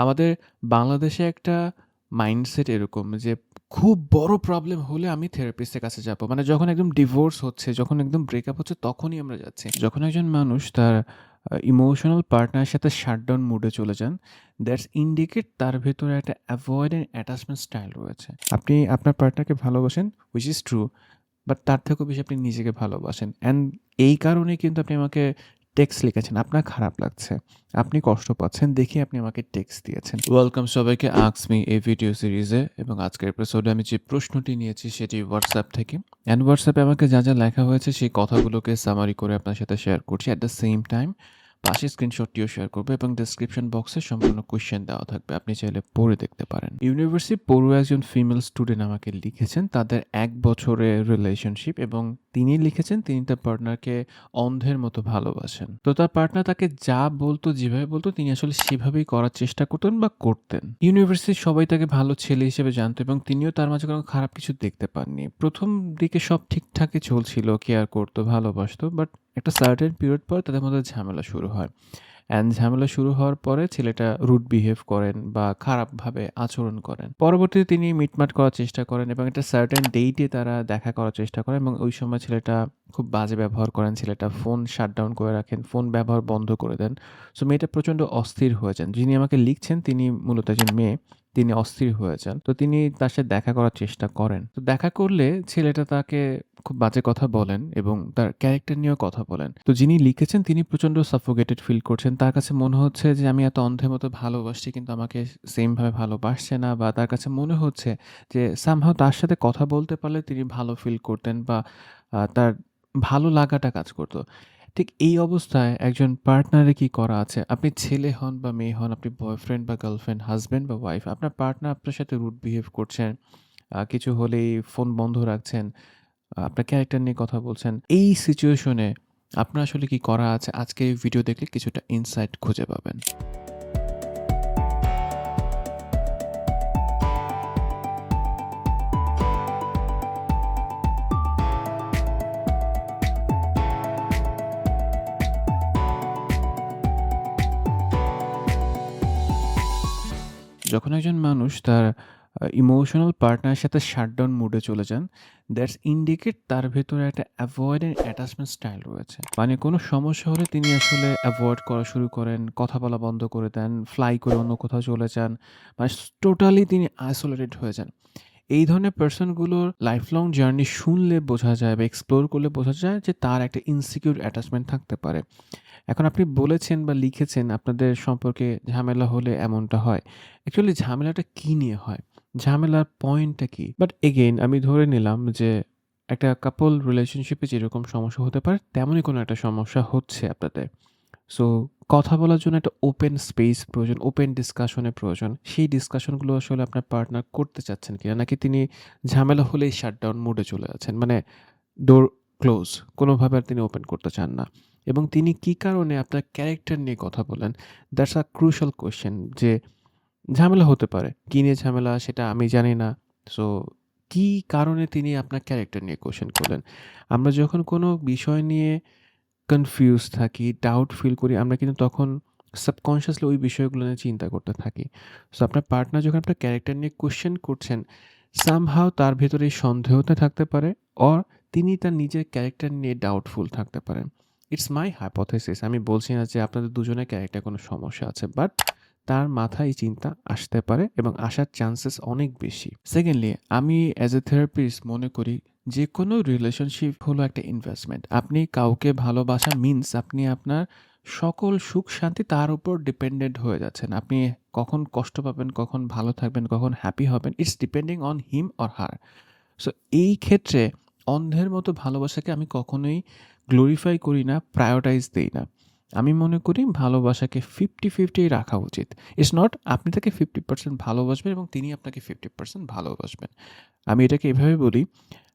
আমাদের বাংলাদেশে একটা মাইন্ডসেট এরকম যে খুব বড় প্রবলেম হলে আমি থেরাপিস্টের কাছে যাব। মানে যখন একদম ডিভোর্স হচ্ছে, যখন একদম ব্রেকআপ হচ্ছে তখনই আমরা যাচ্ছি। যখন একজন মানুষ তার ইমোশনাল পার্টনারের সাথে শাটডাউন মুড এ চলে যান, দ্যাটস ইন্ডিকেট তার ভেতরে একটা অ্যাভয়েড অ্যান্ড অ্যাটাচমেন্ট স্টাইল রয়েছে। আপনি আপনার পার্টনারকে ভালোবাসেন, হুইচ ইজ ট্রু। বাট তার থেকেও বেশি আপনি নিজেকে ভালোবাসেন। অ্যান্ড এই কারণেই কিন্তু আপনি আমাকে টেক্সট লিখেছেন। আপনার খারাপ লাগছে। আপনি কষ্ট পাচ্ছেন দেখে আপনি আমাকে টেক্সট দিয়েছেন। ওয়েলকাম সবাইকে আস্ক মি এই ভিডিও সিরিজে এবং আজকের এপিসোডে আমি যে প্রশ্নটি নিয়েছি সেটি হোয়াটসঅ্যাপ থেকে। অ্যান্ড হোয়াটসঅ্যাপে আমাকে যা, যা লেখা হয়েছে সেই কথাগুলোকে সামারি করে আপনার সাথে শেয়ার করছি। অ্যাট দ্য সেম টাইম পাশের স্ক্রিনশটটিও শেয়ার করবো এবং ডেসক্রিপশন বক্সে সম্পূর্ণ কোয়েশ্চেন দেওয়া থাকবে। আপনি চাইলে পড়ে দেখতে পারেন। ইউনিভার্সিটি পড়ুয়া একজন ফিমেল স্টুডেন্ট আমাকে লিখেছেন তাদের ১ বছরের রিলেশনশিপ এবং তিনি লিখেছেন তিনি তার পার্টনারকে অন্ধের মতো ভালোবাসেন। তো তার পার্টনার তাকে যা বলতো, যেভাবে বলতো তিনি আসলে সেভাবেই করার চেষ্টা করতেন বা করতেন। ইউনিভার্সিটির সবাই তাকে ভালো ছেলে হিসেবে জানতো এবং তিনিও তার মাঝে কোনো খারাপ কিছু দেখতে পাননি। ১ম দিকে সব ঠিকঠাকই চলছিল, কেয়ার করতো, ভালোবাসতো। বাট একটা সার্টেন পিরিয়ড পর তাদের মধ্যে ঝামেলা শুরু হয়। অ্যান্ড ঝামেলা শুরু হওয়ার পরে ছেলেটা রুড বিহেভ করেন বা খারাপভাবে আচরণ করেন। পরবর্তীতে তিনি মিটমাট করার চেষ্টা করেন এবং একটা সার্টেন ডেটে তারা দেখা করার চেষ্টা করেন এবং ওই সময় ছেলেটা খুব বাজে ব্যবহার করেন। ছেলেটা ফোন শাটডাউন করে রাখেন, ফোন ব্যবহার বন্ধ করে দেন। সো মেয়েটা প্রচণ্ড অস্থির হয়ে যান। যিনি আমাকে লিখছেন তিনি মূলত একজন মেয়ে। তিনি অস্থির হয়ে যান। তো তিনি তার সাথে দেখা করার চেষ্টা করেন। তো দেখা করলে ছেলেটা তাকে খুব বাজে কথা বলেন এবং তার ক্যারেক্টার নিয়েও কথা বলেন। তো যিনি লিখেছেন তিনি প্রচণ্ড সাফোকেটেড ফিল করছেন। তার কাছে মনে হচ্ছে যে আমি এত অন্ধের মতো ভালোবাসছি কিন্তু আমাকে সেম ভাবে ভালোবাসছে না, বা তার কাছে মনে হচ্ছে যে সামহাউ তার সাথে কথা বলতে পারলে তিনি ভালো ফিল করতেন বা তার ভালো লাগাটা কাজ করত। ঠিক এই অবস্থায় একজন পার্টনারের কি করা আছে? আপনি ছেলে হন বা মেয়ে হন, আপনি বয়ফ্রেন্ড বা গার্লফ্রেন্ড, হাসব্যান্ড বা ওয়াইফ, আপনার পার্টনার আপনার সাথে রুড বিহেভ করছেন, কিছু হলেই ফোন বন্ধ রাখছেন, আপনার ক্যারেক্টার নিয়ে কথা বলছেন। এই সিচুয়েশনে আপনার আসলে কি করা আছে? আজকের এই ভিডিও দেখলে কিছুটা ইনসাইট খুঁজে পাবেন। যখন একজন মানুষ তার ইমোশনাল পার্টনারের সাথে শাটডাউন মুডে চলে যান, দ্যাটস ইন্ডিকেট তার ভেতরে একটা অ্যাভয়েড অ্যান্ড অ্যাটাচমেন্ট স্টাইল রয়েছে। মানে কোনো সমস্যা হলে তিনি আসলে অ্যাভয়েড করা শুরু করেন, কথা বলা বন্ধ করে দেন, ফ্লাই করে অন্য কোথাও চলে যান। মানে টোটালি তিনি আইসোলেটেড হয়ে যান। এই ধরনের পারসনগুলোর লাইফ লং জার্নি শুনলে বোঝা যায় বা এক্সপ্লোর করলে বোঝা যায় যে তার একটা ইনসিকিউর অ্যাটাচমেন্ট থাকতে পারে। এখন আপনি বলেছেন বা লিখেছেন আপনাদের সম্পর্কে ঝামেলা হলে এমনটা হয়। অ্যাকচুয়ালি ঝামেলাটা কি নিয়ে হয়? ঝামেলার পয়েন্টটা কি? বাট এগেইন আমি ধরে নিলাম যে একটা কাপল রিলেশনশিপে যেরকম সমস্যা হতে পারে তেমনই কোনো একটা সমস্যা হচ্ছে আপনাদের। সো কথা বলার জন্য একটা ওপেন স্পেস প্রয়োজন, ওপেন ডিসকাশনের প্রয়োজন। সেই ডিসকাশনগুলো আসলে আপনার পার্টনার করতে চাচ্ছেন কিনা? নাকি তিনি ঝামেলা হলেই শাটডাউন মুডে চলে যাচ্ছেন? মানে ডোর ক্লোজ। কোনোভাবে আর তিনি ওপেন করতে চান না। এবং তিনি কি কারণে আপনার ক্যারেক্টার নিয়ে কথা বলেন? দ্যাটস আ ক্রুশাল কোয়েশ্চেন যে ঝামেলা হতে পারে। কি নিয়ে ঝামেলা সেটা আমি জানি না। সো কি কারণে তিনি আপনার ক্যারেক্টার নিয়ে কোয়েশ্চেন করলেন? আমরা যখন কোনো বিষয় নিয়ে কনফিউজ থাকি, ডাউট ফিল করি, আমরা কিন্তু তখন সাবকন্সিয়াসলি ওই বিষয়গুলো নিয়ে চিন্তা করতে থাকি। সো আপনার পার্টনার যখন আপনার ক্যারেক্টার নিয়ে কোয়েশ্চেন করছেন, সামহাউ তার ভেতরে এই সন্দেহটা থাকতে পারে অর তিনি তার নিজের ক্যারেক্টার নিয়ে ডাউটফুল থাকতে পারেন। It's my hypothesis. আমি বলছি না যে আপনাদের দুজনের ক্যারেক্টার কোনো সমস্যা আছে। বাট তার মাথায় এই চিন্তা আসতে পারে এবং আসার চান্সেস অনেক বেশি। সেকেন্ডলি আমি অ্যাজ এ থেরাপিস্ট মনে করি যেকোনো রিলেশনশিপ হলো একটা ইনভেস্টমেন্ট। আপনি কাউকে ভালোবাসা মিন্স আপনি আপনার সকল সুখ শান্তি তার উপর ডিপেন্ডেন্ট হয়ে যাচ্ছেন। আপনি কখন কষ্ট পাবেন, কখন ভালো থাকবেন, কখন হ্যাপি হবেন, it's depending on him or her. So এই ক্ষেত্রে অন্ধের মতো ভালোবাসাকে আমি কখনোই গ্লোরিফাই করি না, প্রায়োরিটাইজ দেই না। আমি মনে করি ভালোবাসাকে 50-50 রাখা উচিত। ইটস নট আপনি তাকে 50% ভালোবাসবেন এবং তিনি আপনাকে 50% ভালোবাসবেন। আমি এটাকে এভাবে বলি,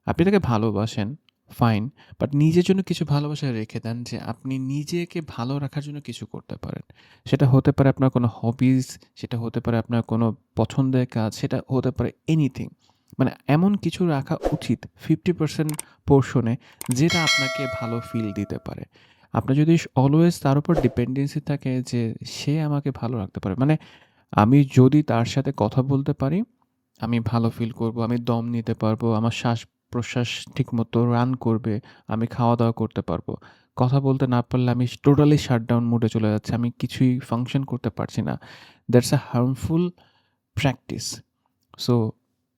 আপনি তাকে ভালোবাসেন, ফাইন। বাট নিজের জন্য কিছু ভালোবাসা রেখে দেন যে আপনি নিজেকে ভালো রাখার জন্য কিছু করতে পারেন। সেটা হতে পারে আপনার কোনো হবিস, সেটা হতে পারে আপনার কোনো পছন্দের কাজ, সেটা হতে পারে এনিথিং। মানে এমন কিছু রাখা উচিত 50% পোর্শনে যেটা আপনাকে ভালো ফিল দিতে পারে। আপনার যদি অলওয়েজ তার উপর ডিপেন্ডেন্সি থাকে যে সে আমাকে ভালো রাখতে পারে। মানে আমি যদি তার সাথে কথা বলতে পারি, আমি ভালো ফিল করব। আমি দম নিতে পারবো। আমার শ্বাস-প্রশ্বাস ঠিকমতো রান করবে। আমি খাওয়া-দাওয়া করতে পারবো। কথা বলতে না পারলে আমি টোটালি শাটডাউন মোড এ চলে যাচ্ছি। আমি কিছুই ফাংশন করতে পারছি না। That's a harmful practice. So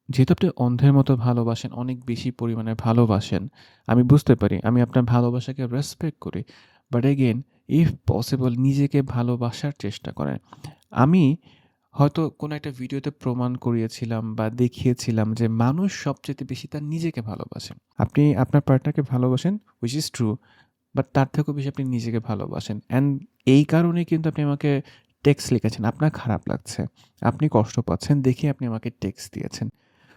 যেহেতু আপনি অন্ধের মতো ভালোবাসেন, অনেক বেশি পরিমাণে ভালোবাসেন, আমি বুঝতে পারি। আমি আপনার ভালোবাসাকে রেসপেক্ট করি। বাট এগেইন ইফ পসিবল নিজেকে ভালোবাসার চেষ্টা করেন। আমি হয়তো কোনো একটা ভিডিওতে প্রমাণ করিয়েছিলাম বা দেখিয়েছিলাম যে মানুষ সবচাইতে বেশি তার নিজেকে ভালোবাসেন। আপনি আপনার পার্টনারকে ভালোবাসেন, হুইচ ইজ ট্রু। বাট তার থেকেও বেশি আপনি নিজেকে ভালোবাসেন। অ্যান্ড এই কারণেই কিন্তু আপনি আমাকে টেক্সট লিখেছেন। আপনার খারাপ লাগছে। আপনি কষ্ট পাচ্ছেন দেখেই আপনি আমাকে টেক্সট দিয়েছেন।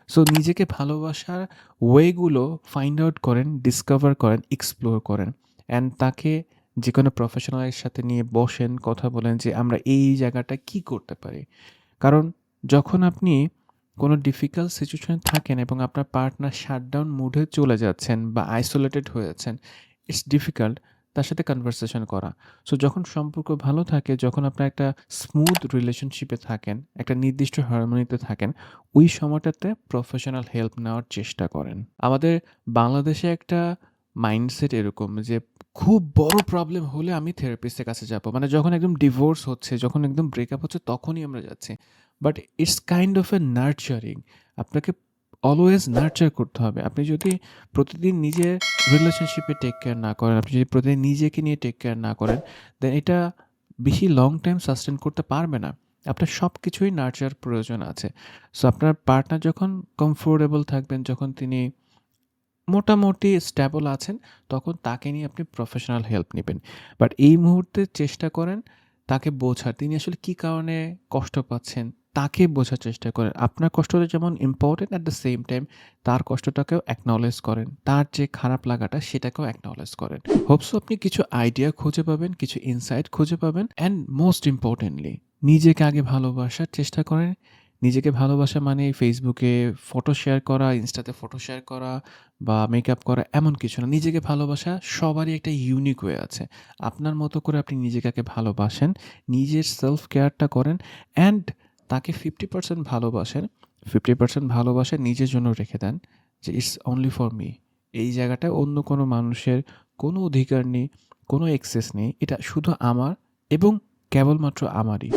সো নিজেকে ভালোবাসার ওয়েগুলো ফাইন্ড আউট করেন, ডিসকভার করেন, এক্সপ্লোর করেন। অ্যান্ড তাকে যেকোনো প্রফেশনালের সাথে নিয়ে বসেন, কথা বলেন যে আমরা এই জায়গাটা কি করতে পারি। কারণ যখন আপনি কোনো ডিফিকাল্ট সিচুয়েশনে থাকেন এবং আপনার পার্টনার শাটডাউন মুডে চলে যাচ্ছেন বা আইসোলেটেড হয়েছেন, ইটস ডিফিকাল্ট তার সাথে কনভারসেশন করা। সো যখন সম্পর্ক ভালো থাকে, যখন আপনার একটা স্মুথ রিলেশনশিপে থাকেন, একটা নির্দিষ্ট হারমোনিতে থাকেন, ওই সময়টাতে প্রফেশনাল হেল্প নেওয়ার চেষ্টা করেন। আমাদের বাংলাদেশে একটা মাইন্ডসেট এরকম যে খুব বড় প্রবলেম হলে আমি থেরাপিস্টের কাছে যাবো। মানে যখন একদম ডিভোর্স হচ্ছে, যখন একদম ব্রেকআপ হচ্ছে তখনই আমরা যাচ্ছি। But it's kind of A nurturing. আপনাকে অলওয়েজ নার্চার করতে হবে। আপনি যদি প্রতিদিন নিজের রিলেশনশিপে টেক কেয়ার না করেন, আপনি যদি প্রতিদিন নিজেকে নিয়ে টেক কেয়ার না করেন, দেন এটা বেশি লং টাইম সাস্টেইন করতে পারবে না। আপনার সবকিছুই নার্চার প্রয়োজন আছে। সো আপনার পার্টনার যখন কমফোর্টেবল থাকবেন, যখন তিনি মোটামুটি স্টেবল আছেন, তখন তাকে নিয়ে আপনি প্রফেশনাল হেল্প নিবেন। বাট এই মুহূর্তে চেষ্টা করেন তাকে বোঝার, তিনি আসলে কী কারণে কষ্ট পাচ্ছেন, তাকে বোঝার চেষ্টা করেন। আপনার কষ্টটা যেমন important, at the same time তার কষ্টটাকেও অ্যাকনলেজ করেন। তার যে খারাপ লাগাটা সেটাকেও অ্যাকনলেজ করেন। হোপসো আপনি কিছু আইডিয়া খুঁজে পাবেন, কিছু ইনসাইট খুঁজে পাবেন অ্যান্ড মোস্ট ইম্পর্টেন্টলি নিজেকে আগে ভালোবাসার চেষ্টা করেন। নিজেকে ভালোবাসা মানে ফেসবুকে ফটো শেয়ার করা, ইনস্টাতে ফটো শেয়ার করা বা মেকআপ করা এমন কিছু না। নিজেকে ভালোবাসা সবারই একটা ইউনিক ওয়ে আছে। আপনার মতো করে আপনি নিজেকে আগে ভালোবাসেন, নিজের সেলফ কেয়ারটা করেন অ্যান্ড তাকে 50% ভালোবাসেন, 50% ভালোবাসা নিজের জন্য রেখে দেন যে ইটস অনলি ফর মি। এই জায়গাটায় অন্য কোনো মানুষের কোনো অধিকার নেই, কোনো এক্সেস নেই। এটা শুধু আমার এবং কেবলমাত্র আমারই।